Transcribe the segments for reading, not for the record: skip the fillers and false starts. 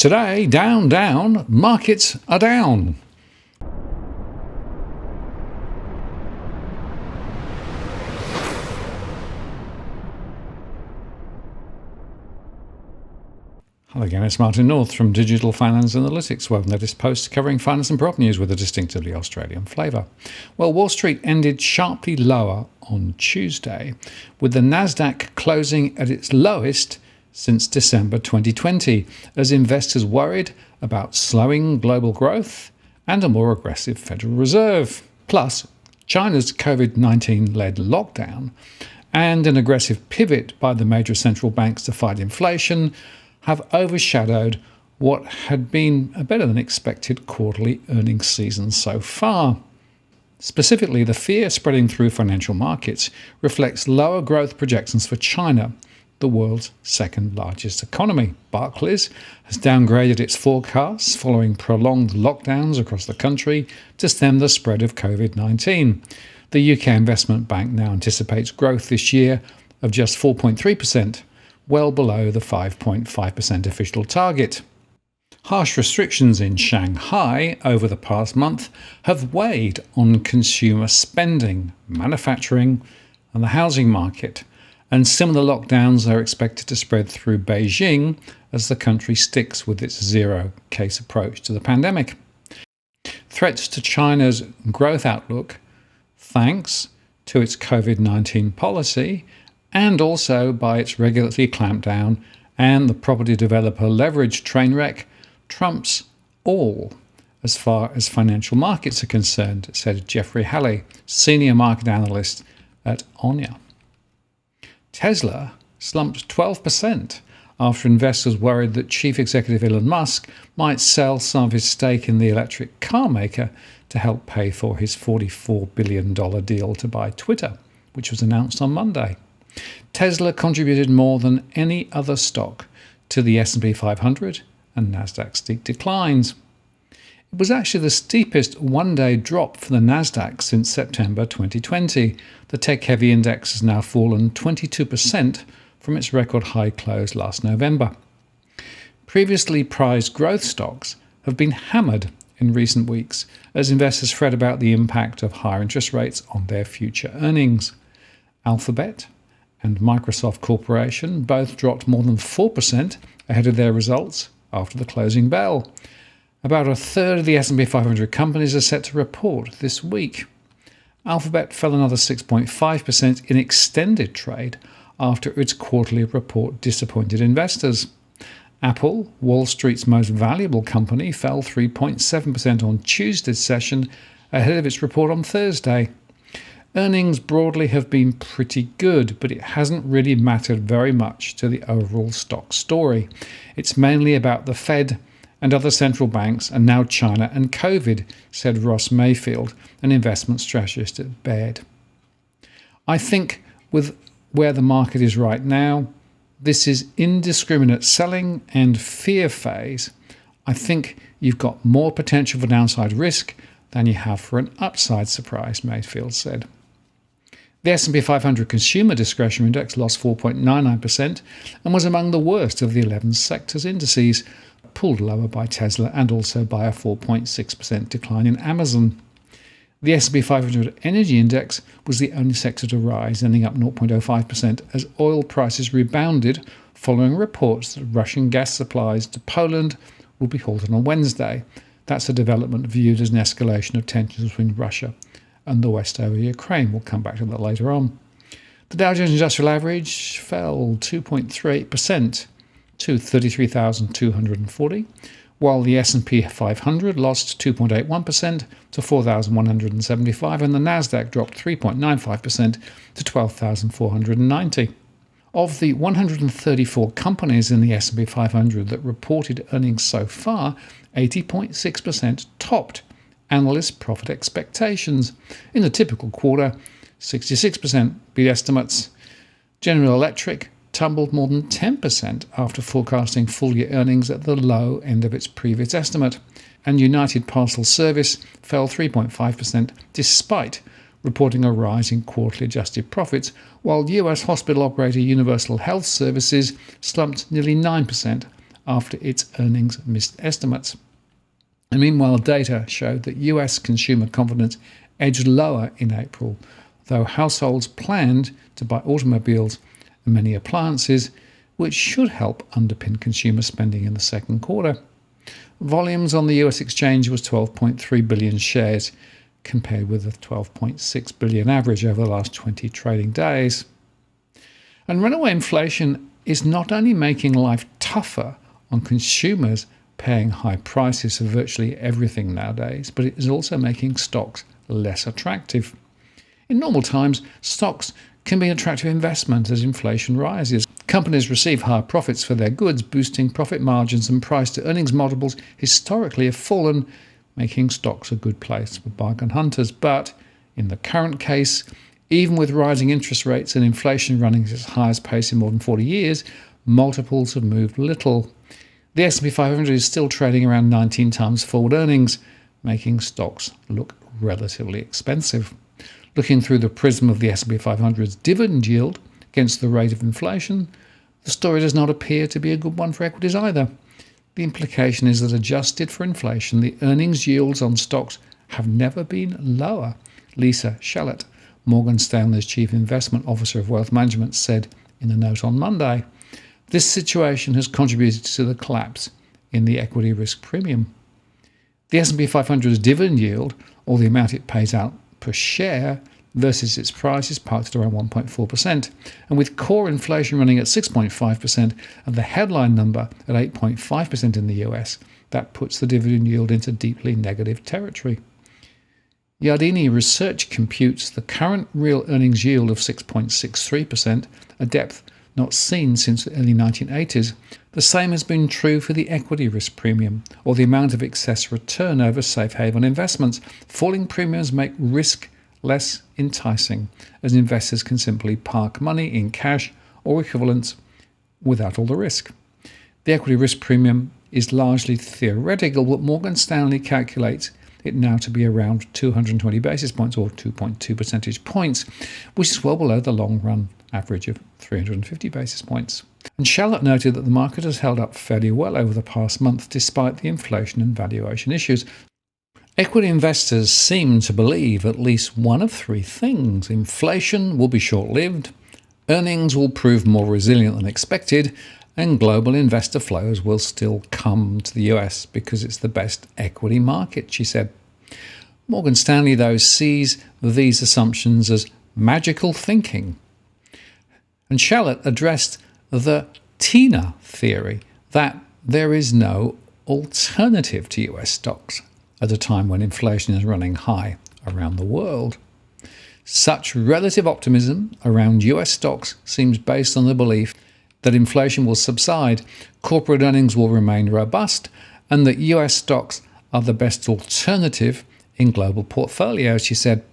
Today, down, markets are down. Hello again, it's Martin North from Digital Finance Analytics, where the latest posts covering finance and prop news with a distinctively Australian flavour. Well, Wall Street ended sharply lower on Tuesday, with the NASDAQ closing at its lowest since December 2020, as investors worried about slowing global growth and a more aggressive Federal Reserve. Plus, China's COVID-19-led lockdown and an aggressive pivot by the major central banks to fight inflation have overshadowed what had been a better than expected quarterly earnings season so far. Specifically, the fear spreading through financial markets reflects lower growth projections for China, the world's second largest economy. Barclays has downgraded its forecasts following prolonged lockdowns across the country to stem the spread of COVID-19. The UK Investment Bank now anticipates growth this year of just 4.3%, well below the 5.5% official target. Harsh restrictions in Shanghai over the past month have weighed on consumer spending, manufacturing, and the housing market, and similar lockdowns are expected to spread through Beijing as the country sticks with its zero-case approach to the pandemic. Threats to China's growth outlook, thanks to its COVID-19 policy, and also by its regulatory clampdown and the property developer leverage train wreck, trumps all as far as financial markets are concerned, said Jeffrey Halley, senior market analyst at Onya. Tesla slumped 12% after investors worried that chief executive Elon Musk might sell some of his stake in the electric car maker to help pay for his $44 billion deal to buy Twitter, which was announced on Monday. Tesla contributed more than any other stock to the S&P 500 and NASDAQ steep declines. It was actually the steepest one-day drop for the NASDAQ since September 2020. The tech-heavy index has now fallen 22% from its record high close last November. Previously prized growth stocks have been hammered in recent weeks as investors fret about the impact of higher interest rates on their future earnings. Alphabet and Microsoft Corporation both dropped more than 4% ahead of their results after the closing bell. About a third of the S&P 500 companies are set to report this week. Alphabet fell another 6.5% in extended trade after its quarterly report disappointed investors. Apple, Wall Street's most valuable company, fell 3.7% on Tuesday's session ahead of its report on Thursday. Earnings broadly have been pretty good, but it hasn't really mattered very much to the overall stock story. It's mainly about the Fed and other central banks, and now China and COVID, said Ross Mayfield, an investment strategist at Baird. I think with where the market is right now, this is indiscriminate selling and fear phase. I think you've got more potential for downside risk than you have for an upside surprise, Mayfield said. The S&P 500 Consumer Discretionary Index lost 4.99% and was among the worst of the 11 sectors indices, pulled lower by Tesla and also by a 4.6% decline in Amazon. The S&P 500 Energy Index was the only sector to rise, ending up 0.05% as oil prices rebounded following reports that Russian gas supplies to Poland will be halted on Wednesday. That's a development viewed as an escalation of tensions between Russia and the West over Ukraine. We'll come back to that later on. The Dow Jones Industrial Average fell 2.38% to 33,240, while the S&P 500 lost 2.81% to 4,175, and the NASDAQ dropped 3.95% to 12,490. Of the 134 companies in the S&P 500 that reported earnings so far, 80.6% topped analyst profit expectations. In the typical quarter, 66% beat estimates. General Electric tumbled more than 10% after forecasting full-year earnings at the low end of its previous estimate, and United Parcel Service fell 3.5% despite reporting a rise in quarterly adjusted profits, while US hospital operator Universal Health Services slumped nearly 9% after its earnings missed estimates. And meanwhile, data showed that US consumer confidence edged lower in April, though households planned to buy automobiles and many appliances, which should help underpin consumer spending in the second quarter. Volumes on the US exchange was 12.3 billion shares, compared with the 12.6 billion average over the last 20 trading days. And runaway inflation is not only making life tougher on consumers paying high prices for virtually everything nowadays, but it is also making stocks less attractive. In normal times, stocks can be an attractive investment as inflation rises. Companies receive higher profits for their goods, boosting profit margins, and price-to-earnings multiples historically have fallen, making stocks a good place for bargain hunters. But in the current case, even with rising interest rates and inflation running at its highest pace in more than 40 years, multiples have moved little. The S&P 500 is still trading around 19 times forward earnings, making stocks look relatively expensive. Looking through the prism of the S&P 500's dividend yield against the rate of inflation, the story does not appear to be a good one for equities either. The implication is that adjusted for inflation, the earnings yields on stocks have never been lower. Lisa Shallett, Morgan Stanley's Chief Investment Officer of Wealth Management, said in a note on Monday, "This situation has contributed to the collapse in the equity risk premium." The S&P 500's dividend yield, or the amount it pays out per share versus its price, is parked at around 1.4%, and with core inflation running at 6.5% and the headline number at 8.5% in the US, that puts the dividend yield into deeply negative territory. Yardeni Research computes the current real earnings yield of 6.63%, a depth not seen since the early 1980s. The same has been true for the equity risk premium, or the amount of excess return over safe haven investments. Falling premiums make risk less enticing, as investors can simply park money in cash or equivalents without all the risk. The equity risk premium is largely theoretical, but Morgan Stanley calculates it now to be around 220 basis points, or 2.2 percentage points, which is well below the long-run average of 350 basis points. And Charlotte noted that the market has held up fairly well over the past month despite the inflation and valuation issues. Equity investors seem to believe at least one of three things. Inflation will be short-lived, earnings will prove more resilient than expected, and global investor flows will still come to the US because it's the best equity market, she said. Morgan Stanley, though, sees these assumptions as magical thinking. And Charlotte addressed the TINA theory, that there is no alternative to US stocks at a time when inflation is running high around the world. Such relative optimism around US stocks seems based on the belief that inflation will subside, corporate earnings will remain robust, and that US stocks are the best alternative in global portfolios, she said.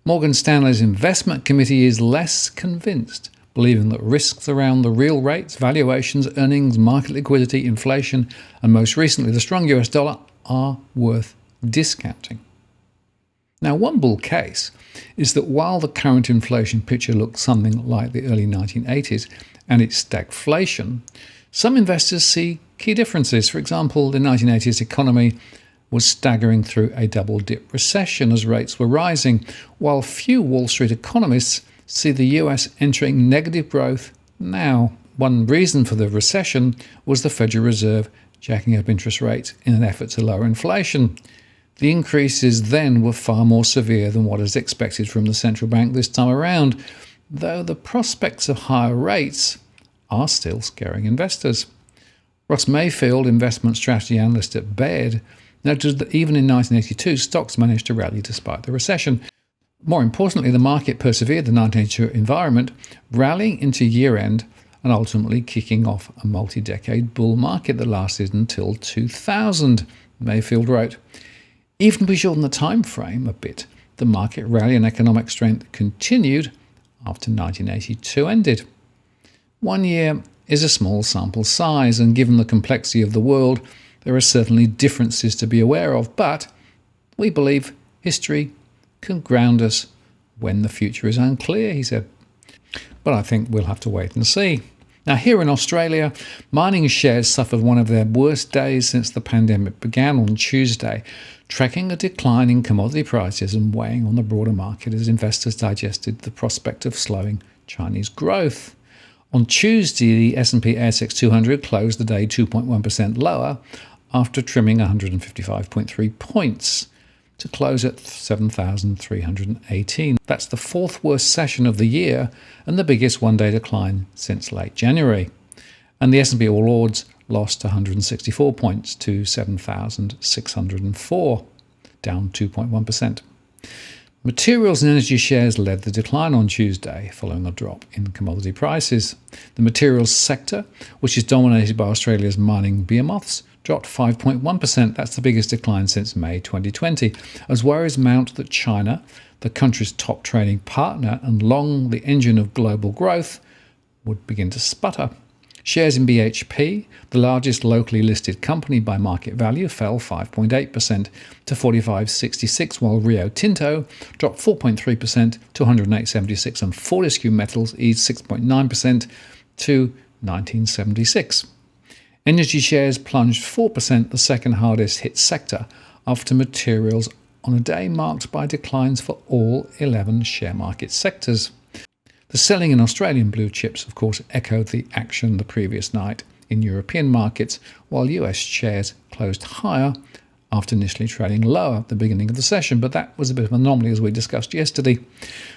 Morgan Stanley's investment committee is less convinced, believing that risks around the real rates, valuations, earnings, market liquidity, inflation, and most recently the strong US dollar are worth discounting. Now, one bull case is that while the current inflation picture looks something like the early 1980s and its stagflation, some investors see key differences. For example, the 1980s economy was staggering through a double-dip recession as rates were rising, while few Wall Street economists see the US entering negative growth now. One reason for the recession was the Federal Reserve jacking up interest rates in an effort to lower inflation. The increases then were far more severe than what is expected from the central bank this time around, though the prospects of higher rates are still scaring investors. Ross Mayfield, investment strategy analyst at Baird, noted that even in 1982, stocks managed to rally despite the recession. More importantly, the market persevered the 1982 environment, rallying into year-end and ultimately kicking off a multi-decade bull market that lasted until 2000, Mayfield wrote. Even if we shorten the time frame a bit, the market rally and economic strength continued after 1982 ended. 1 year is a small sample size, and given the complexity of the world, there are certainly differences to be aware of, but we believe history can ground us when the future is unclear, he said. But I think we'll have to wait and see. Now, here in Australia, mining shares suffered one of their worst days since the pandemic began on Tuesday, tracking a decline in commodity prices and weighing on the broader market as investors digested the prospect of slowing Chinese growth. On Tuesday, the S&P ASX 200 closed the day 2.1% lower after trimming 155.3 points to close at 7,318. That's the fourth worst session of the year and the biggest one-day decline since late January. And the S&P All Ords lost 164 points to 7,604, down 2.1%. Materials and energy shares led the decline on Tuesday, following a drop in commodity prices. The materials sector, which is dominated by Australia's mining behemoths, dropped 5.1%. That's the biggest decline since May 2020, as worries mount that China, the country's top trading partner and long the engine of global growth, would begin to sputter. Shares in BHP, the largest locally listed company by market value, fell 5.8% to 45.66, while Rio Tinto dropped 4.3% to 108.76, and Fortescue Metals eased 6.9% to 19.76. Energy shares plunged 4%, the second hardest hit sector, after materials on a day marked by declines for all 11 share market sectors. The selling in Australian blue chips, of course, echoed the action the previous night in European markets, while US shares closed higher after initially trading lower at the beginning of the session, but that was a bit of an anomaly as we discussed yesterday.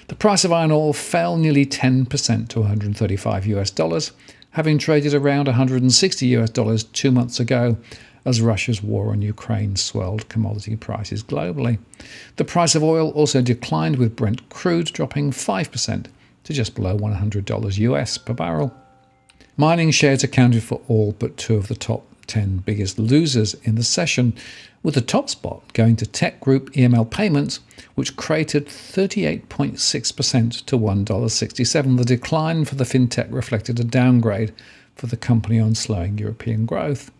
The price of iron ore fell nearly 10% to $135, having traded around $160 2 months ago as Russia's war on Ukraine swelled commodity prices globally. The price of oil also declined, with Brent crude dropping 5% to just below $100 US per barrel. Mining shares accounted for all but two of the top 10 biggest losers in the session, with the top spot going to tech group EML Payments, which cratered 38.6% to $1.67. The decline for the fintech reflected a downgrade for the company on slowing European growth.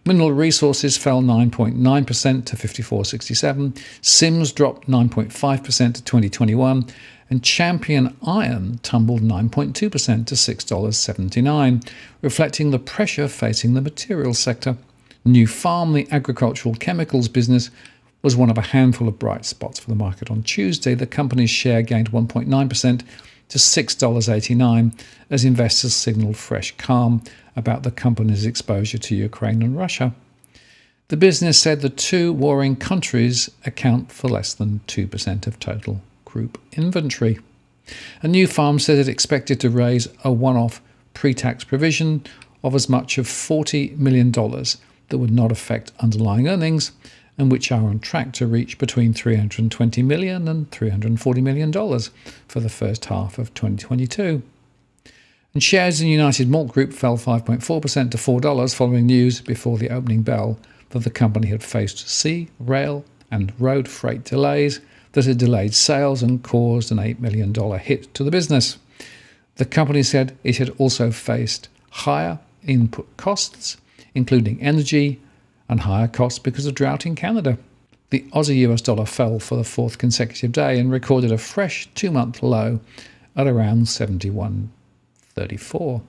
Mineral Resources fell 9.9% to 54.67. Sims dropped 9.5% to 2021. And Champion Iron tumbled 9.2% to $6.79, reflecting the pressure facing the materials sector. New Farm, the agricultural chemicals business, was one of a handful of bright spots for the market on Tuesday. The company's share gained 1.9% to $6.89 as investors signalled fresh calm about the company's exposure to Ukraine and Russia. The business said the two warring countries account for less than 2% of total group inventory. A New Farm said it expected to raise a one-off pre-tax provision of as much of $40 million that would not affect underlying earnings, and which are on track to reach between $320 million and $340 million for the first half of 2022. And shares in United Malt Group fell 5.4% to $4 following news before the opening bell that the company had faced sea, rail and road freight delays that had delayed sales and caused an $8 million hit to the business. The company said it had also faced higher input costs, including energy, and higher costs because of drought in Canada. The Aussie US dollar fell for the fourth consecutive day and recorded a fresh 2-month low at around 71.34,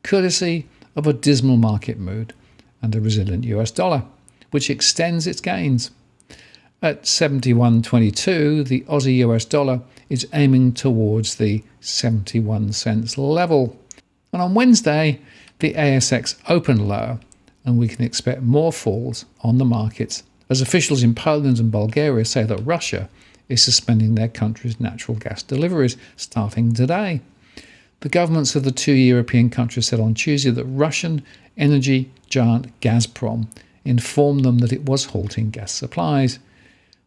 courtesy of a dismal market mood and a resilient US dollar, which extends its gains. At 71.22, the Aussie US dollar is aiming towards the 71 cents level. And on Wednesday, the ASX opened lower, and we can expect more falls on the markets as officials in Poland and Bulgaria say that Russia is suspending their country's natural gas deliveries starting today. The governments of the two European countries said on Tuesday that Russian energy giant Gazprom informed them that it was halting gas supplies.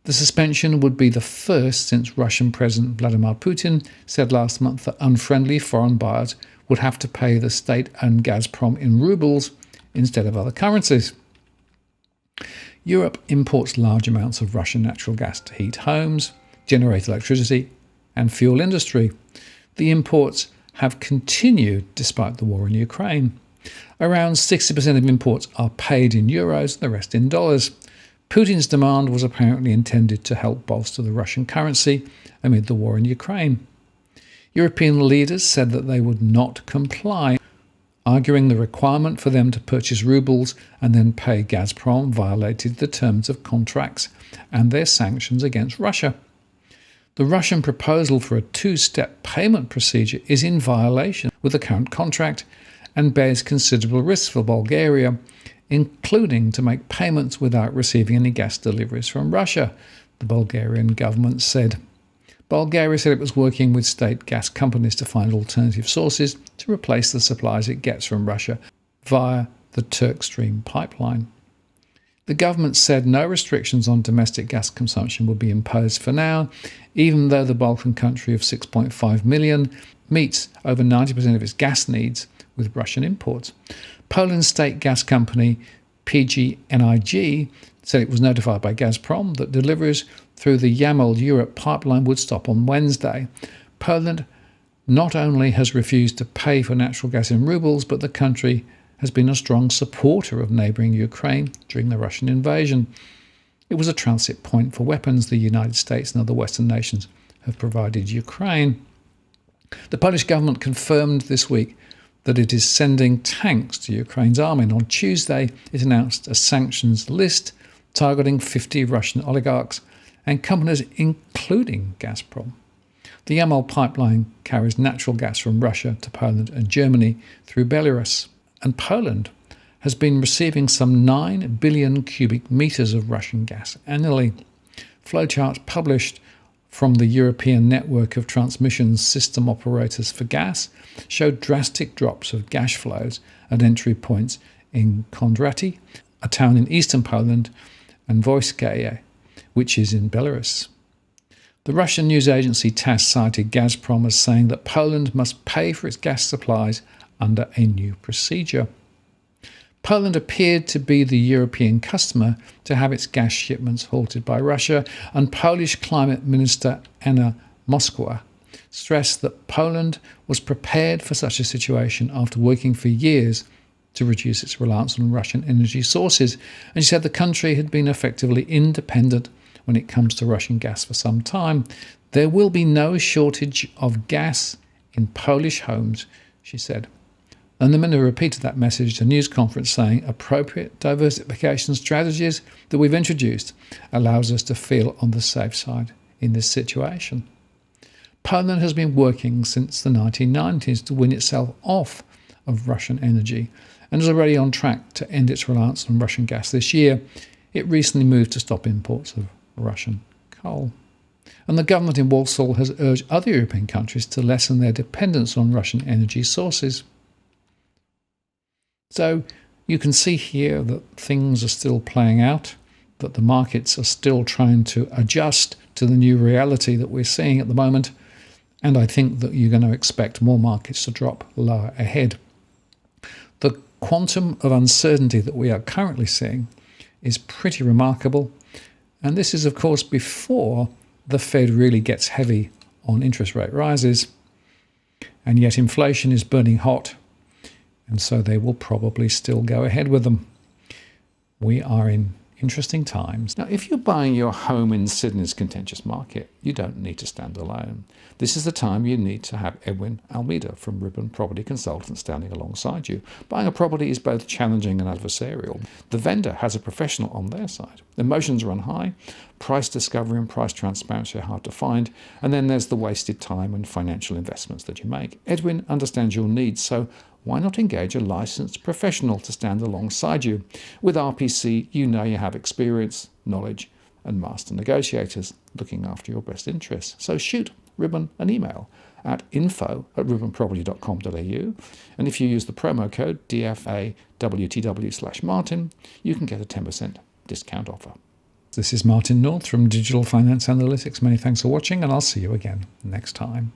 The suspension would be the first since Russian President Vladimir Putin said last month that unfriendly foreign buyers would have to pay the state-owned Gazprom in rubles instead of other currencies. Europe imports large amounts of Russian natural gas to heat homes, generate electricity, and fuel industry. The imports have continued despite the war in Ukraine. Around 60% of imports are paid in euros, the rest in dollars. Putin's demand was apparently intended to help bolster the Russian currency amid the war in Ukraine. European leaders said that they would not comply arguing the requirement for them to purchase rubles and then pay Gazprom violated the terms of contracts and their sanctions against Russia. The Russian proposal for a two-step payment procedure is in violation with the current contract and bears considerable risks for Bulgaria, including to make payments without receiving any gas deliveries from Russia, the Bulgarian government said. Bulgaria said it was working with state gas companies to find alternative sources to replace the supplies it gets from Russia via the Turk Stream pipeline. The government said no restrictions on domestic gas consumption will be imposed for now, even though the Balkan country of 6.5 million meets over 90% of its gas needs with Russian imports. Poland's state gas company PGNiG said it was notified by Gazprom that deliveries through the Yamal-Europe pipeline would stop on Wednesday. Poland not only has refused to pay for natural gas in rubles, but the country has been a strong supporter of neighbouring Ukraine during the Russian invasion. It was a transit point for weapons the United States and other Western nations have provided Ukraine. The Polish government confirmed this week that it is sending tanks to Ukraine's army, and on Tuesday it announced a sanctions list targeting 50 Russian oligarchs and companies including Gazprom. The Yamal pipeline carries natural gas from Russia to Poland and Germany through Belarus, and Poland has been receiving some 9 billion cubic metres of Russian gas annually. Flowcharts published from the European Network of Transmission System Operators for Gas showed drastic drops of gas flows at entry points in Kondraty, a town in eastern Poland, and Voiskaye, which is in Belarus. The Russian news agency TASS cited Gazprom as saying that Poland must pay for its gas supplies under a new procedure. Poland appeared to be the European customer to have its gas shipments halted by Russia, and Polish Climate Minister Anna Moskwa stressed that Poland was prepared for such a situation after working for years to reduce its reliance on Russian energy sources, and she said the country had been effectively independent when it comes to Russian gas for some time. There will be no shortage of gas in Polish homes, she said. And the minister repeated that message at a news conference, saying appropriate diversification strategies that we've introduced allows us to feel on the safe side in this situation. Poland has been working since the 1990s to win itself off of Russian energy and is already on track to end its reliance on Russian gas this year. It recently moved to stop imports of Russian coal. And the government in Warsaw has urged other European countries to lessen their dependence on Russian energy sources. So you can see here that things are still playing out, that the markets are still trying to adjust to the new reality that we're seeing at the moment, and I think that you're going to expect more markets to drop lower ahead. The quantum of uncertainty that we are currently seeing is pretty remarkable, and this is of course before the Fed really gets heavy on interest rate rises, and yet inflation is burning hot, and so they will probably still go ahead with them. We are in interesting times. Now, if you're buying your home in Sydney's contentious market, you don't need to stand alone. This is the time you need to have Edwin Almeida from Ribbon Property Consultants standing alongside you. Buying a property is both challenging and adversarial. The vendor has a professional on their side. Emotions run high, price discovery and price transparency are hard to find, and then there's the wasted time and financial investments that you make. Edwin understands your needs, so why not engage a licensed professional to stand alongside you? With RPC, you know you have experience, knowledge, and master negotiators looking after your best interests. So shoot Ribbon an email at info@ribbonproperty.com.au, and if you use the promo code DFAWTW/Martin, you can get a 10% discount offer. This is Martin North from Digital Finance Analytics. Many thanks for watching, and I'll see you again next time.